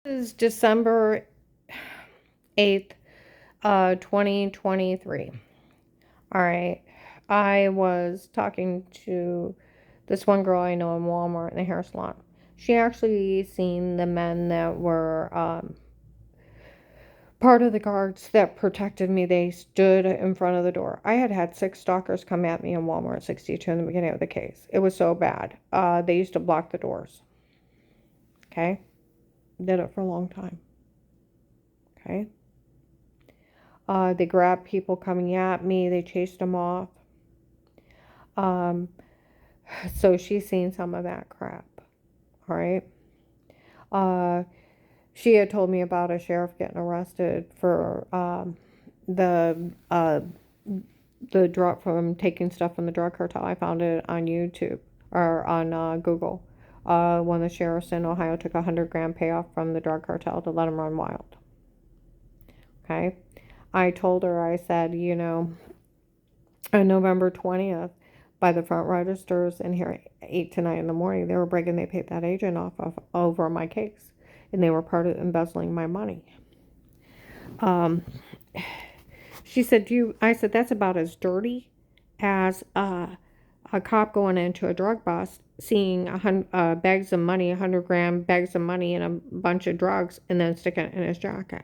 This is December 8th, 2023. All right. I was talking to this one girl I know in Walmart in the hair salon. She actually seen the men that were part of the guards that protected me. They stood in front of the door. I had 6 stalkers come at me in Walmart 62 in the beginning of the case. It was so bad. They used to block the doors. Okay. Did it for a long time. Okay. They grabbed people coming at me. They chased them off. Um, so she's seen some of that crap. All right. Uh, she had told me about a sheriff getting arrested for the drug from taking stuff from the drug cartel. I found it on YouTube or on Google. One of the sheriffs in Ohio took 100 grand payoff from the drug cartel to let him run wild. Okay. I told her, I said, on November 20th, by the front registers in here at 8 to 9 in the morning, they were bragging they paid that agent off of over my case. And they were part of embezzling my money. Um, she said, I said, that's about as dirty as a cop going into a drug bust, seeing bags of money, 100 gram bags of money and a bunch of drugs, and then sticking it in his jacket.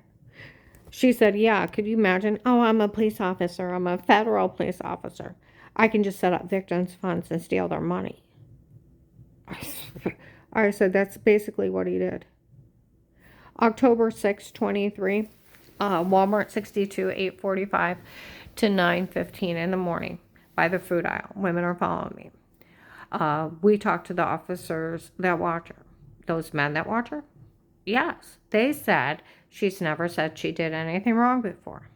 She said, yeah, could you imagine? Oh, I'm a police officer. I'm a federal police officer. I can just set up victims' funds and steal their money. I said, that's basically what he did. October 6, 23, Walmart 62, 8:45 to 9:15 in the morning by the food aisle. Women are following me. We talked to the officers that watch her. Those men that watch her? Yes. They said she's never said she did anything wrong before.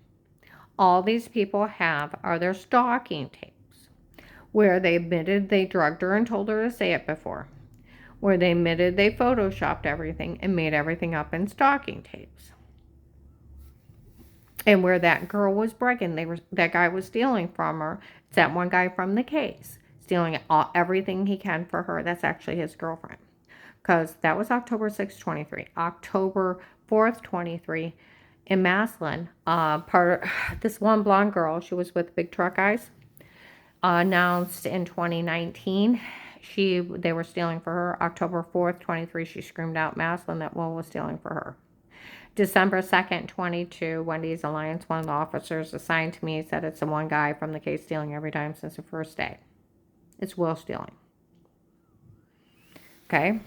All these people have are their stalking tapes, where they admitted they drugged her and told her to say it before, where they admitted they photoshopped everything and made everything up in stalking tapes, and where that girl was bragging that guy was stealing from her. It's that one guy from the case stealing everything he can for her. That's actually his girlfriend, because that was October 6th, 23. October 4th, 23, in Maslin, this one blonde girl, she was with Big Truck Eyes, announced in 2019 they were stealing for her. October 4th, 23, she screamed out Maslin that one was stealing for her. December 2nd, 22, Wendy's Alliance, one of the officers assigned to me, said it's the one guy from the case stealing every time since the first day. It's Will stealing. Okay.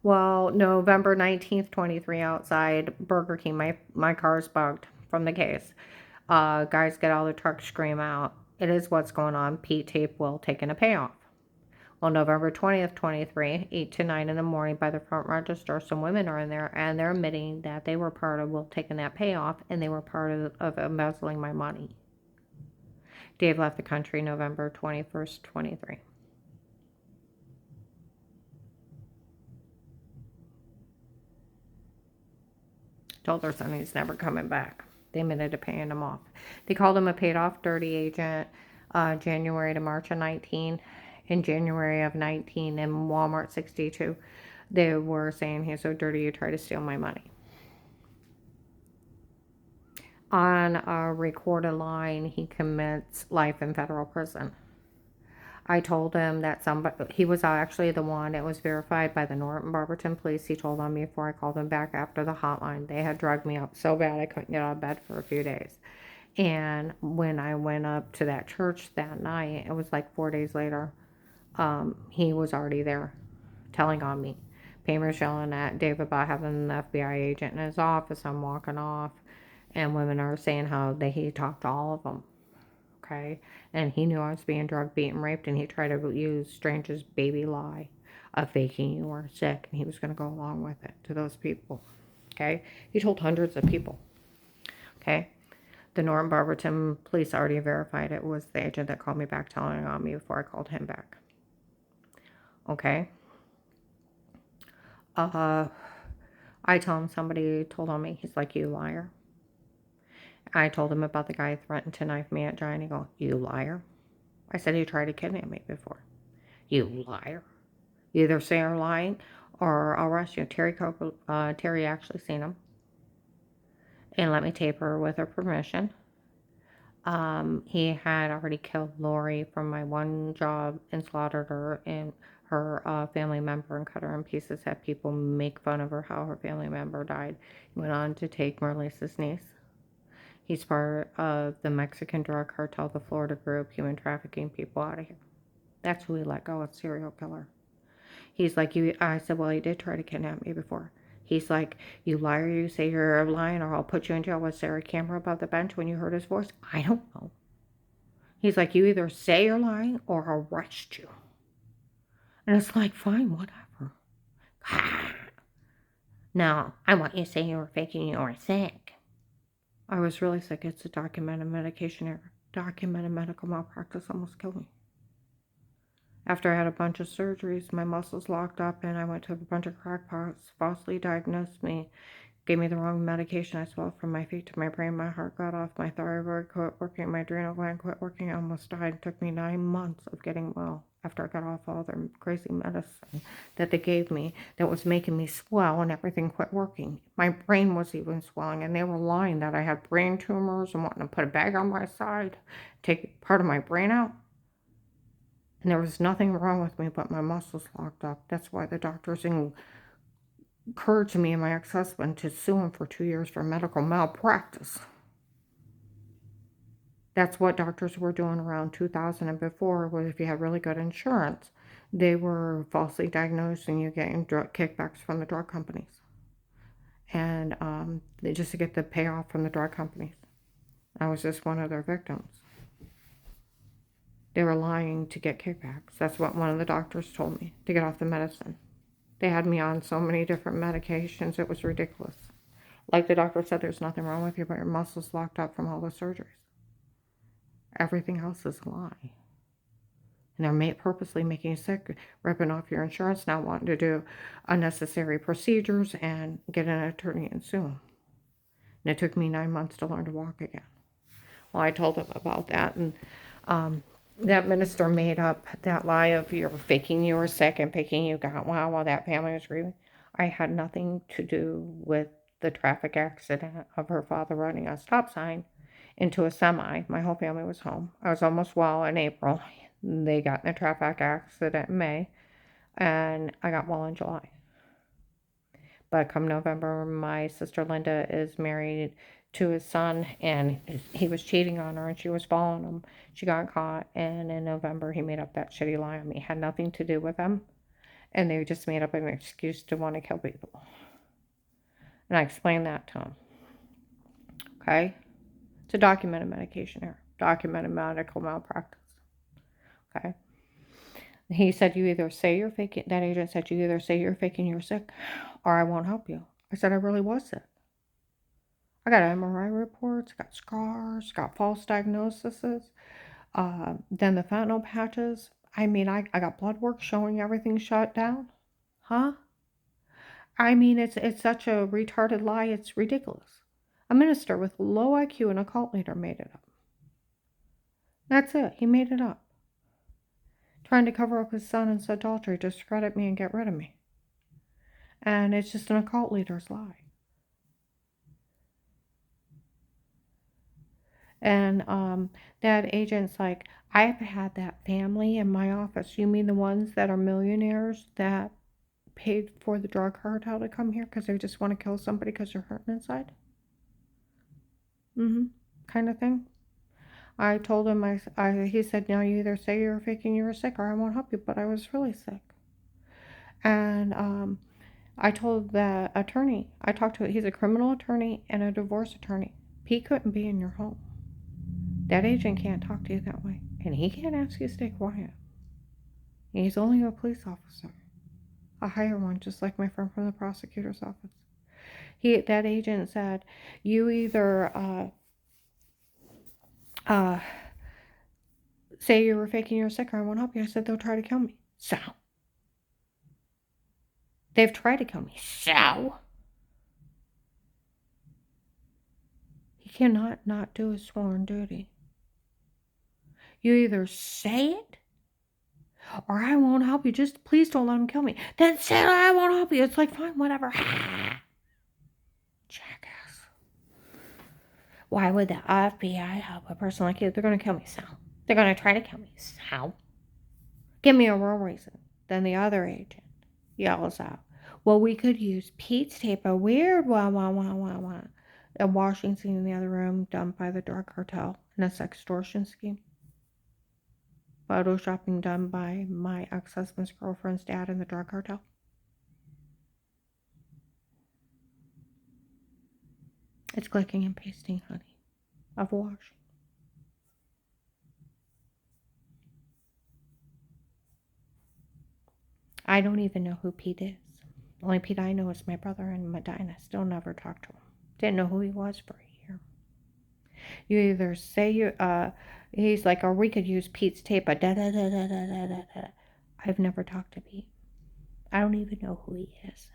Well, November 19th, 23, outside Burger King, my car's bugged from the case. Guys get out of the truck, scream out, it is what's going on. Pete tape Will taking a payoff. Well, November 20th, 23, 8 to 9 in the morning by the front register, some women are in there and they're admitting that they were part of Will taking that payoff and they were part of embezzling my money. Dave left the country November 21st, 23. Told their son he's never coming back. They admitted to paying him off. They called him a paid off dirty agent January to March of 19. In January of 19 in Walmart 62, they were saying he's so dirty you try to steal my money. On a recorded line, he commits life in federal prison. I told him that he was actually the one. It was verified by the Norton Barberton police. He told on me before I called him back after the hotline. They had drugged me up so bad I couldn't get out of bed for a few days. And when I went up to that church that night, it was like 4 days later, he was already there telling on me. Paymer's yelling at Dave about having an FBI agent in his office. I'm walking off. And women are saying how he talked to all of them. Okay, and he knew I was being drugged, beaten, raped, and he tried to use Strange's baby lie of faking you were sick, and he was going to go along with it to those people. Okay, he told hundreds of people. Okay, the Norton Barberton police already verified it was the agent that called me back telling on me before I called him back. Okay, I tell him somebody told on me. He's like, you liar. I told him about the guy who threatened to knife me at Giant. He goes, you liar. I said, he tried to kidnap me before. You liar. You either say you're lying or I'll arrest you. Terry actually seen him and let me tape her with her permission. He had already killed Lori from my one job and slaughtered her and her family member and cut her in pieces, had people make fun of her how her family member died. He went on to take Marlisa's niece. He's part of the Mexican drug cartel, the Florida group, human trafficking people out of here. That's who he let go, a serial killer. He's like, I said, well, he did try to kidnap me before. He's like, you liar, you say you're lying, or I'll put you in jail. Was there a camera above the bench when you heard his voice? I don't know. He's like, you either say you're lying or I'll arrest you. And it's like, fine, whatever. No, I want you to say you were faking you were sick. I was really sick. It's a documented medication error. Documented medical malpractice almost killed me. After I had a bunch of surgeries, my muscles locked up and I went to a bunch of crackpots, falsely diagnosed me, gave me the wrong medication. I swelled from my feet to my brain. My heart got off. My thyroid quit working. My adrenal gland quit working. I almost died. It took me 9 months of getting well after I got off all their crazy medicine that they gave me that was making me swell, and everything quit working. My brain was even swelling, and they were lying that I had brain tumors and wanting to put a bag on my side, take part of my brain out. And there was nothing wrong with me, but my muscles locked up. That's why the doctors encouraged me and my ex-husband to sue him for 2 years for medical malpractice. That's what doctors were doing around 2000 and before, was if you had really good insurance, they were falsely diagnosed and you're getting drug kickbacks from the drug companies. And just to get the payoff from the drug companies. I was just one of their victims. They were lying to get kickbacks. That's what one of the doctors told me, to get off the medicine. They had me on so many different medications, it was ridiculous. Like the doctor said, there's nothing wrong with you, but your muscles locked up from all the surgeries. Everything else is a lie. And they're purposely making you sick, ripping off your insurance, now wanting to do unnecessary procedures and get an attorney and sue them. And it took me 9 months to learn to walk again. Well, I told him about that, and that minister made up that lie of you're faking you were sick and faking you got well while that family was grieving. I had nothing to do with the traffic accident of her father running a stop sign into a semi. My whole family was home. I was almost well in April. They got in a traffic accident in May, and I got well in July. But come November, my sister Linda is married to his son, and he was cheating on her, and she was following him. She got caught, and in November, he made up that shitty lie on me. It had nothing to do with him, and they just made up an excuse to want to kill people. And I explained that to him. Okay? It's a documented medication error, documented medical malpractice. Okay? He said, you either say you're faking, that agent said, you either say you're faking you're sick, or I won't help you. I said, I really was sick. I got MRI reports, got scars, got false diagnoses. Then the fentanyl patches. I mean, I got blood work showing everything shut down. Huh? I mean, it's such a retarded lie, it's ridiculous. A minister with low IQ and a cult leader made it up. That's it. He made it up. Trying to cover up his son and his adultery, discredit me and get rid of me. And it's just an occult leader's lie. And that agent's like, I've had that family in my office. You mean the ones that are millionaires that paid for the drug cartel to come here because they just want to kill somebody because they're hurting inside? Kind of thing. I told him, he said, no, you either say you're faking you were sick or I won't help you, but I was really sick. And I told the attorney, he's a criminal attorney and a divorce attorney. He couldn't be in your home. That agent can't talk to you that way. And he can't ask you to stay quiet. He's only a police officer. A higher one, just like my friend from the prosecutor's office. That agent said, you either say you were faking you're sick or I won't help you. I said, they'll try to kill me. So? They've tried to kill me. So? He cannot not do his sworn duty. You either say it Or I won't help you. Just please don't let him kill me. Then say I won't help you. It's like, fine, whatever. Jackass. Why would the FBI help a person like you? They're going to kill me, Sal. They're going to try to kill me, Sal. Give me a real reason. Then the other agent yells out, well, we could use Pete's tape, a weird a washing scene in the other room done by the drug cartel and a sextortion scheme. Photoshopping done by my ex-husband's girlfriend's dad in the drug cartel. It's clicking and pasting, honey, of washing. I don't even know who Pete is. The only Pete I know is my brother in Medina. Still never talked to him. Didn't know who he was for a year. You either say he's like, or we could use Pete's tape, but da. I've never talked to Pete. I don't even know who he is.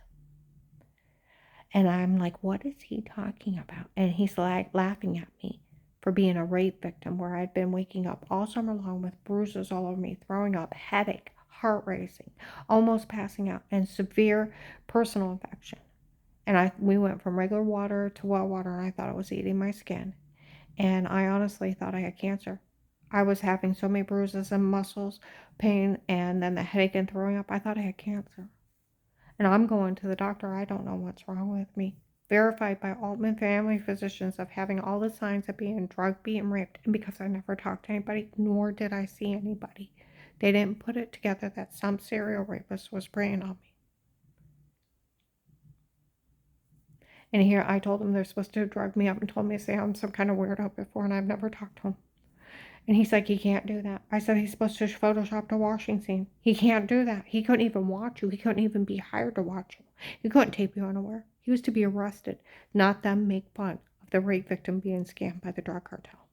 And I'm like, what is he talking about? And he's like laughing at me for being a rape victim, where I'd been waking up all summer long with bruises all over me, throwing up, headache, heart racing, almost passing out, and severe personal infection. And we went from regular water to well water, and I thought it was eating my skin. And I honestly thought I had cancer. I was having so many bruises and muscles pain, and then the headache and throwing up. I thought I had cancer. And I'm going to the doctor. I don't know what's wrong with me. Verified by Altman family physicians of having all the signs of being drugged, being raped. And because I never talked to anybody, nor did I see anybody, they didn't put it together that some serial rapist was preying on me. And here I told them they're supposed to drug me up and told me to say I'm some kind of weirdo before, and I've never talked to him. And he's like, he can't do that. I said, he's supposed to Photoshop the washing scene. He can't do that. He couldn't even watch you. He couldn't even be hired to watch you. He couldn't tape you unaware. He was to be arrested, not them make fun of the rape victim being scammed by the drug cartel.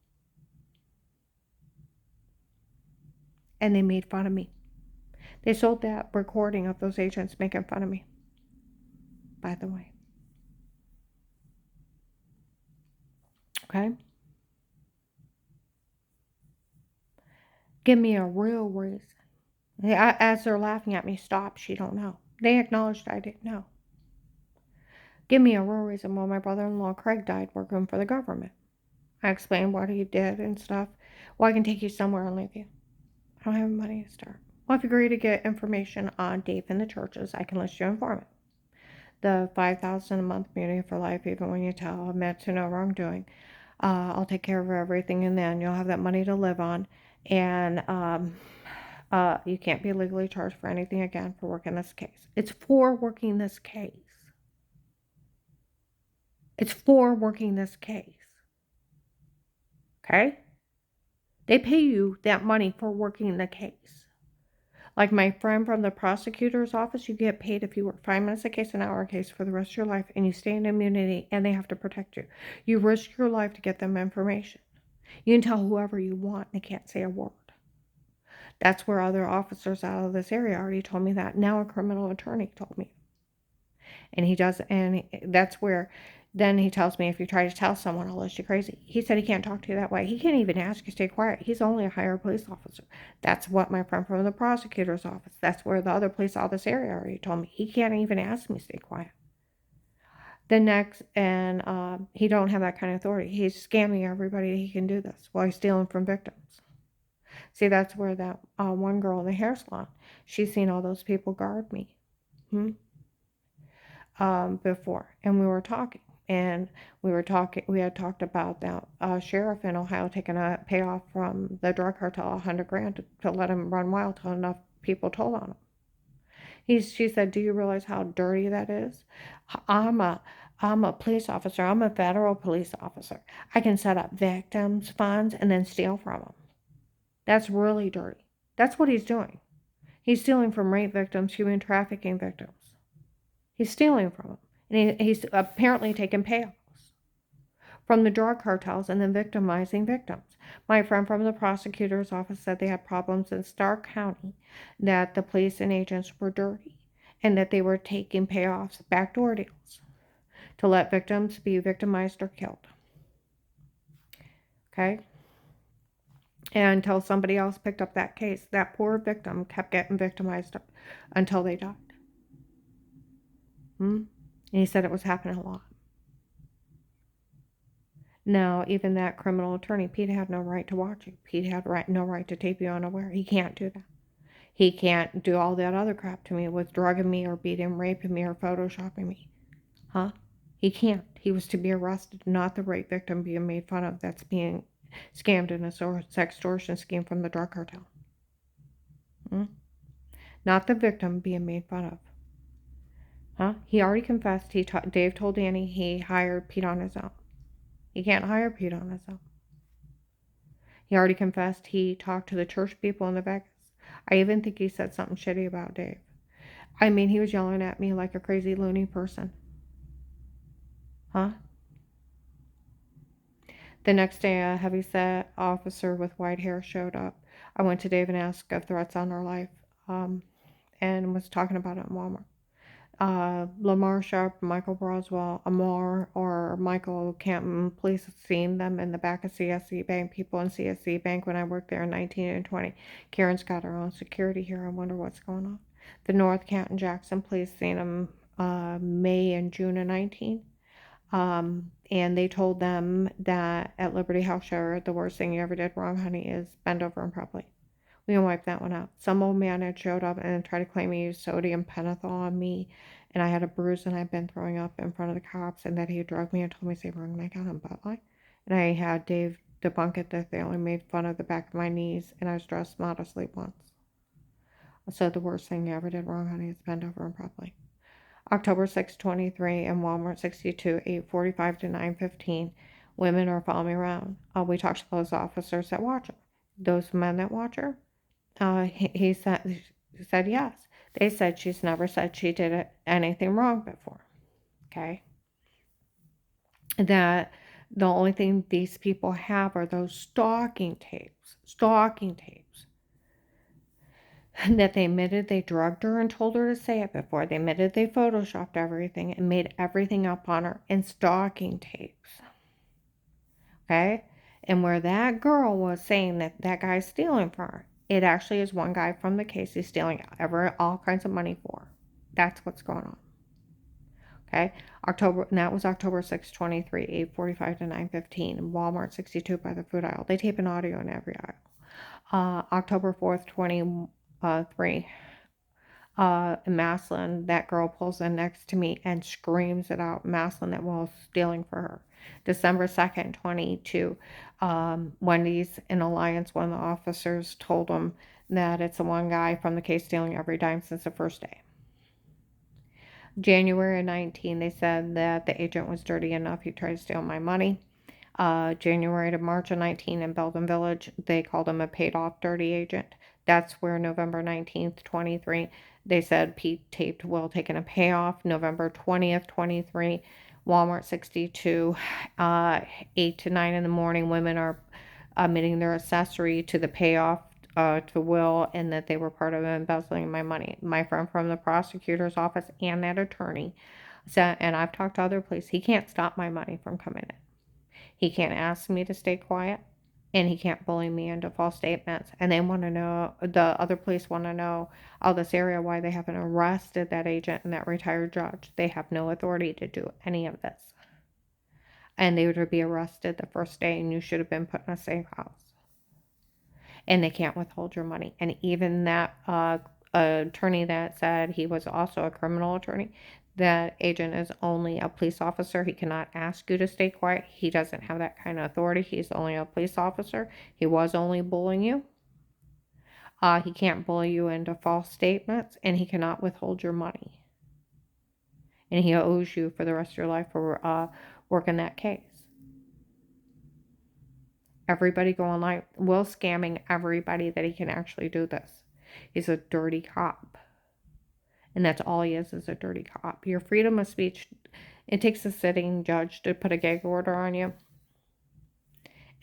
And they made fun of me. They sold that recording of those agents making fun of me, by the way. Okay? Give me a real reason. As they're laughing at me, stop, she don't know. They acknowledged I didn't know. Give me a real reason why my brother-in-law Craig died working for the government. I explained what he did and stuff. Well, I can take you somewhere and leave you. I don't have money to start. Well, if you agree to get information on Dave and the churches, I can list you informant. The $5,000 a month community for life, even when you tell, admit to no wrongdoing. I'll take care of everything, and then you'll have that money to live on. And you can't be legally charged for anything again for working this case. It's for working this case. It's for working this case. Okay? They pay you that money for working the case. Like my friend from the prosecutor's office, you get paid if you work 5 minutes a case, an hour a case for the rest of your life, and you stay in immunity, and they have to protect you. You risk your life to get them information. You can tell whoever you want, and they can't say a word. That's where other officers out of this area already told me that. Now a criminal attorney told me. And he does, and that's where, then he tells me, if you try to tell someone, I'll list you crazy. He said he can't talk to you that way. He can't even ask you to stay quiet. He's only a higher police officer. That's what my friend from the prosecutor's office, that's where the other police out of this area already told me. He can't even ask me to stay quiet. The next, and he don't have that kind of authority. He's scamming everybody he can do this while he's stealing from victims. See, that's where that one girl in the hair salon, she's seen all those people guard me. Before, and we were talking, we had talked about that sheriff in Ohio taking a payoff from the drug cartel, $100,000 to let him run wild till enough people told on him. She said, do you realize how dirty that is? I'm a police officer. I'm a federal police officer. I can set up victims funds and then steal from them. That's really dirty. That's what he's doing. He's stealing from rape victims, human trafficking victims. He's stealing from them. And he's apparently taking payoffs from the drug cartels and then victimizing victims. My friend from the prosecutor's office said they had problems in Stark County, that the police and agents were dirty, and that they were taking payoffs, backdoor deals, to let victims be victimized or killed. Okay? until somebody else picked up that case. That poor victim kept getting victimized until they died. And he said it was happening a lot. Now, even that criminal attorney, Pete had no right to watch you. Pete had no right to tape you unaware. He can't do that. He can't do all that other crap to me with drugging me or beating, raping me or photoshopping me. Huh? He can't. He was to be arrested, not the rape victim being made fun of that's being scammed in a sextortion scheme from the drug cartel. Not the victim being made fun of. Huh? He already confessed. Dave told Danny he hired Pete on his own. He can't hire Pete on his own. He already confessed he talked to the church people in the Vegas. I even think he said something shitty about Dave. I mean, he was yelling at me like a crazy loony person. Huh? The next day, a heavy-set officer with white hair showed up. I went to Dave and asked if threats on our life, and was talking about it in Walmart. Lamar Sharp, Michael Broswell, Amar, or Michael Campton, police have seen them in the back of CSC Bank. People in CSC Bank when I worked there in 19 and 20. Karen's got her own security here. I wonder what's going on. The North Canton Jackson police seen them May and June of 19. And they told them that at Liberty House Shower, the worst thing you ever did wrong, honey, is bend over and properly. We can wipe that one out. Some old man had showed up and tried to claim he used sodium pentothal on me, and I had a bruise and I'd been throwing up in front of the cops, and that he had drugged me and told me to say wrong, and I got him butt-like. And I had Dave debunk it that they only made fun of the back of my knees, and I was dressed modestly once. So the worst thing you ever did wrong, honey, is bend over and properly. October 6, 23, in Walmart 62, 8:45 to 9:15. Women are following me around. We talked to those officers that watch her. Those men that watch her, he said yes. They said she's never said she did anything wrong before. Okay? That the only thing these people have are those stalking tapes. That they admitted they drugged her and told her to say it before. They admitted they photoshopped everything and made everything up on her in stalking tapes. Okay? And where that girl was saying that that guy's stealing from her, it actually is one guy from the case he's stealing all kinds of money for. That's what's going on. Okay? And that was October 6, 23, 8:45 to 9:15. Walmart 62 by the food aisle. They tape an audio in every aisle. October 4th, 23. In Maslin, that girl pulls in next to me and screams it out. Maslin that was stealing for her. December 2nd, 22. Wendy's in Alliance, one of the officers told them that it's the one guy from the case stealing every dime since the first day. January 19, they said that the agent was dirty enough. He tried to steal my money. January to March of 19 in Belden Village, they called him a paid-off dirty agent. That's where November 19th, 23, they said Pete taped Will taking a payoff. November 20th, 23, Walmart 62, 8 to 9 in the morning, women are admitting their accessory to the payoff to Will, and that they were part of embezzling my money. My friend from the prosecutor's office and that attorney said, and I've talked to other police, he can't stop my money from coming in. He can't ask me to stay quiet, and he can't bully me into false statements. And they want to know, the other police want to know, this area, why they haven't arrested that agent and that retired judge. They have no authority to do any of this. And they would be arrested the first day, and you should have been put in a safe house. And they can't withhold your money. And even that attorney that said he was also a criminal attorney, that agent is only a police officer. He cannot ask you to stay quiet. He doesn't have that kind of authority. He's only a police officer. He was only bullying you. He can't bully you into false statements, and he cannot withhold your money. And he owes you for the rest of your life for working that case. Everybody go online. Will scamming everybody that he can actually do this. He's a dirty cop. And that's all he is a dirty cop. Your freedom of speech, it takes a sitting judge to put a gag order on you.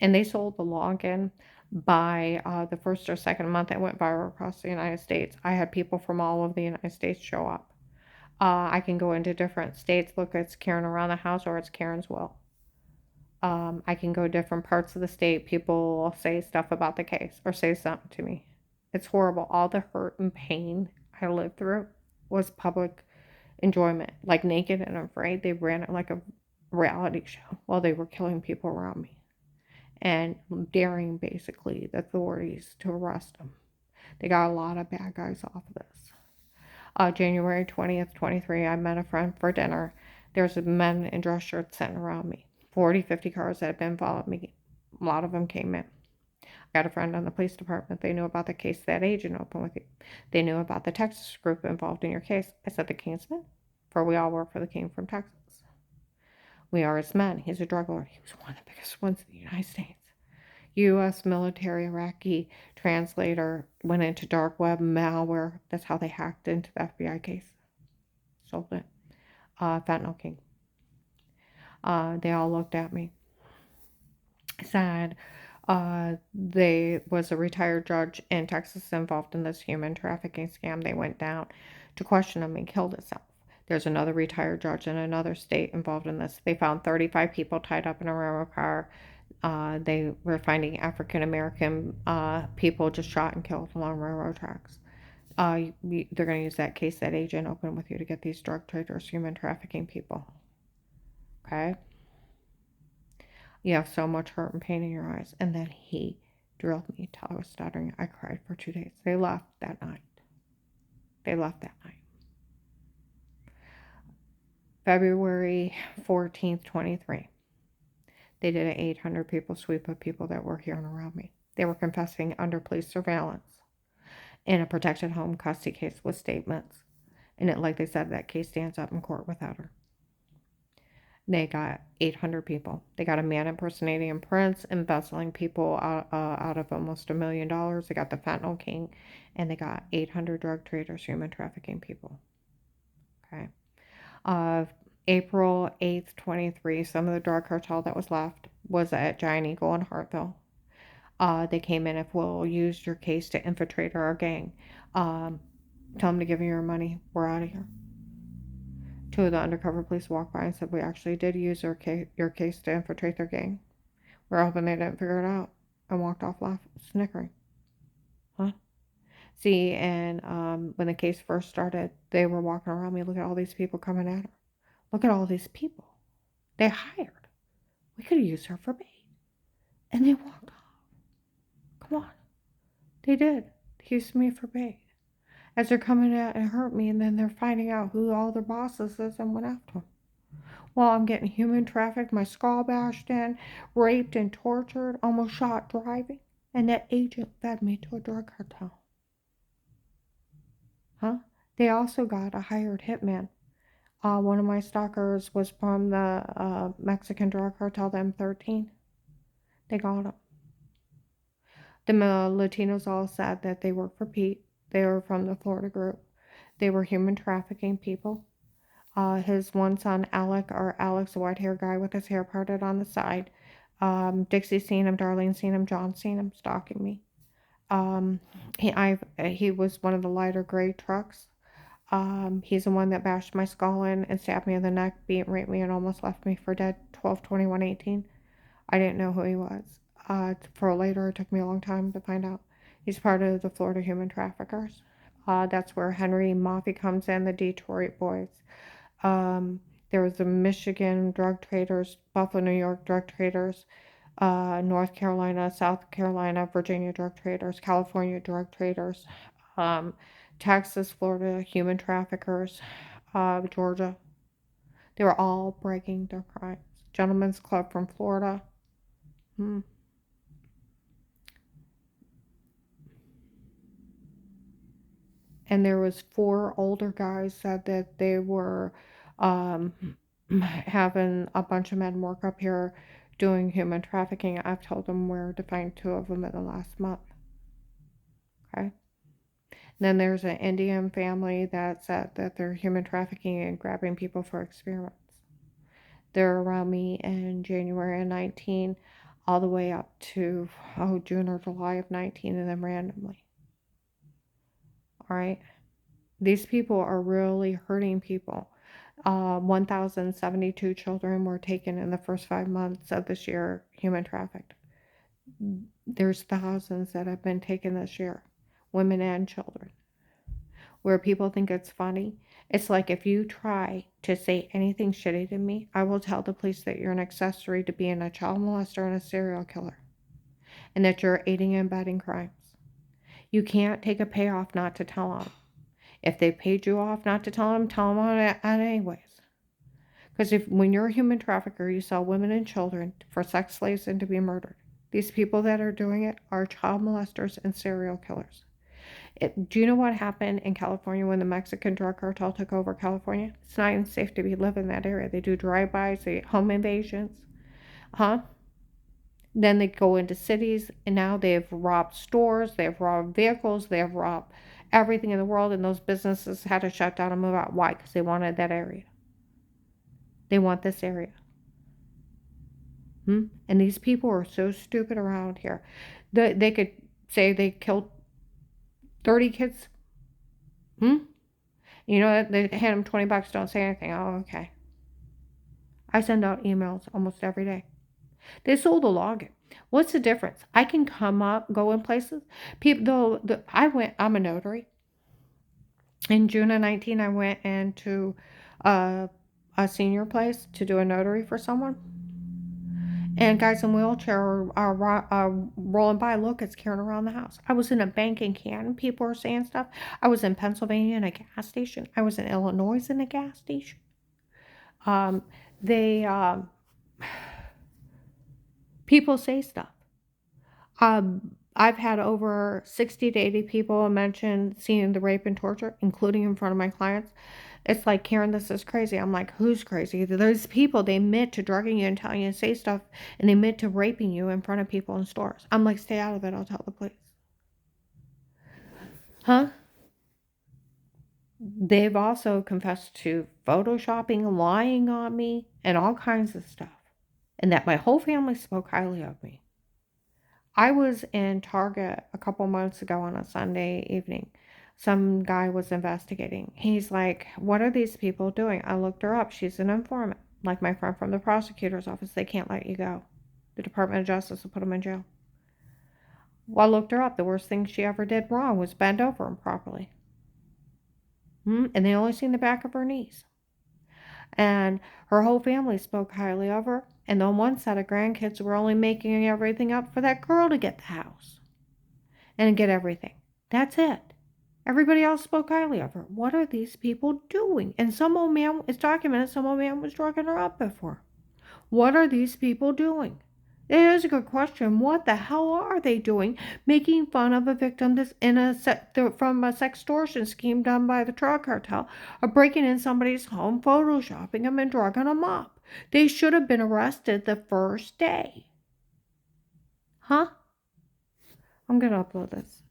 And they sold the login by the first or second month it went viral across the United States. I had people from all over the United States show up. I can go into different states. Look, it's Karen Around the House or it's Karen's Will. I can go different parts of the state. People will say stuff about the case or say something to me. It's horrible. All the hurt and pain I lived through was public enjoyment. Like Naked and Afraid, they ran it like a reality show while they were killing people around me and daring basically the authorities to arrest them. They got a lot of bad guys off of this. January 20th, 23, I met a friend for dinner. There's men in dress shirts sitting around me. 40, 50 cars that had been following me. A lot of them came in. I got a friend on the police department. They knew about the case that agent opened with you. They knew about the Texas group involved in your case. I said, the Kingsman? For we all work for the king from Texas. We are his men. He's a drug lord. He was one of the biggest ones in the United States. U.S. military Iraqi translator went into dark web malware. That's how they hacked into the FBI case. Sold it. Fentanyl King. They all looked at me. Said they was a retired judge in Texas involved in this human trafficking scam. They went down to question him and killed himself. There's another retired judge in another state involved in this. They found 35 people tied up in a railroad car. They were finding African American people just shot and killed along railroad tracks. They're going to use that case that agent opened with you to get these drug traders, human trafficking people. Okay? You have so much hurt and pain in your eyes. And then he drilled me till I was stuttering. I cried for 2 days. They left that night. February 14th, 23. They did an 800 people sweep of people that were here and around me. They were confessing under police surveillance in a protected home custody case with statements. And like they said, that case stands up in court without her. They got 800 people. They got a man impersonating Prince, embezzling people out of almost $1 million. They got the Fentanyl King, and they got 800 drug traders, human trafficking people. Okay. April 8th, 23, some of the drug cartel that was left was at Giant Eagle in Hartville. They came in, if we'll use your case to infiltrate our gang, tell them to give you your money. We're out of here. 2 of the undercover police walked by and said, we actually did use your case to infiltrate their gang. We're hoping they didn't figure it out. And walked off laughing, snickering. Huh? See, and when the case first started, they were walking around me. Look at all these people coming at her. Look at all these people. They hired. We could have used her for bait. And they walked off. Come on. They did. They used me for bait. As they're coming at and hurt me, and then they're finding out who all their bosses is and went after them. Well, I'm getting human trafficked, my skull bashed in, raped and tortured, almost shot driving, and that agent fed me to a drug cartel. Huh? They also got a hired hitman. One of my stalkers was from the Mexican drug cartel, the M13. They got him. The Latinos all said that they worked for Pete. They were from the Florida group. They were human trafficking people. His one son, Alex, the white-haired guy with his hair parted on the side. Dixie seen him, Darlene seen him, John seen him stalking me. He was one of the lighter gray trucks. He's the one that bashed my skull in and stabbed me in the neck, beat, raped me, and almost left me for dead. 12/21/18. I didn't know who he was. For later, it took me a long time to find out. He's part of the Florida human traffickers. That's where Henry Maffei comes in, the Detroit boys. There was the Michigan drug traders, Buffalo, New York drug traders, North Carolina, South Carolina, Virginia drug traders, California drug traders, Texas, Florida human traffickers, Georgia. They were all breaking their crimes. Gentlemen's Club from Florida. And there was 4 older guys said that they were having a bunch of men work up here doing human trafficking. I've told them where to find 2 of them in the last month. Okay. Then there's an Indian family that said that they're human trafficking and grabbing people for experiments. They're around me in January of 19, all the way up to June or July of 19, and then randomly. All right. These people are really hurting people. 1,072 children were taken in the first 5 months of this year, human trafficked. There's thousands that have been taken this year, women and children. Where people think it's funny, it's like if you try to say anything shitty to me, I will tell the police that you're an accessory to being a child molester and a serial killer, and that you're aiding and abetting crimes. You can't take a payoff not to tell them. If they paid you off not to tell them on it anyways. Because when you're a human trafficker, you sell women and children for sex slaves and to be murdered. These people that are doing it are child molesters and serial killers. Do you know what happened in California when the Mexican drug cartel took over California? It's not even safe to be living in that area. They do drive-bys, they home invasions. Then they go into cities, and now they have robbed stores, they have robbed vehicles, they have robbed everything in the world, and those businesses had to shut down and move out. Why? Because they wanted that area. They want this area. And these people are so stupid around here. They could say they killed 30 kids. You know, they hand them $20, don't say anything. Oh, okay. I send out emails almost every day. They sold a login. What's the difference? I can go in places. I'm a notary. In June of 19, I went into a senior place to do a notary for someone. And guys in wheelchair are rolling by. Look, it's carrying around the house. I was in a bank in Canton. People are saying stuff. I was in Pennsylvania in a gas station. I was in Illinois in a gas station. People say stuff. I've had over 60 to 80 people mention seeing the rape and torture, including in front of my clients. It's like, Karen, this is crazy. I'm like, who's crazy? Those people, they admit to drugging you and telling you to say stuff, and they admit to raping you in front of people in stores. I'm like, stay out of it. I'll tell the police. They've also confessed to photoshopping, lying on me, and all kinds of stuff. And that my whole family spoke highly of me. I was in Target a couple months ago on a Sunday evening. Some guy was investigating. He's like, what are these people doing? I looked her up. She's an informant. Like my friend from the prosecutor's office. They can't let you go. The Department of Justice will put them in jail. Well, I looked her up. The worst thing she ever did wrong was bend over improperly. And they only seen the back of her knees. And her whole family spoke highly of her. And then one set of grandkids were only making everything up for that girl to get the house and get everything. That's it. Everybody else spoke highly of her. What are these people doing? And some old man, it's documented, some old man was drugging her up before. What are these people doing? It is a good question. What the hell are they doing? Making fun of a victim that's from a sextortion scheme done by the drug cartel, or breaking in somebody's home, photoshopping them, and drugging them up. They should have been arrested the first day. I'm going to upload this.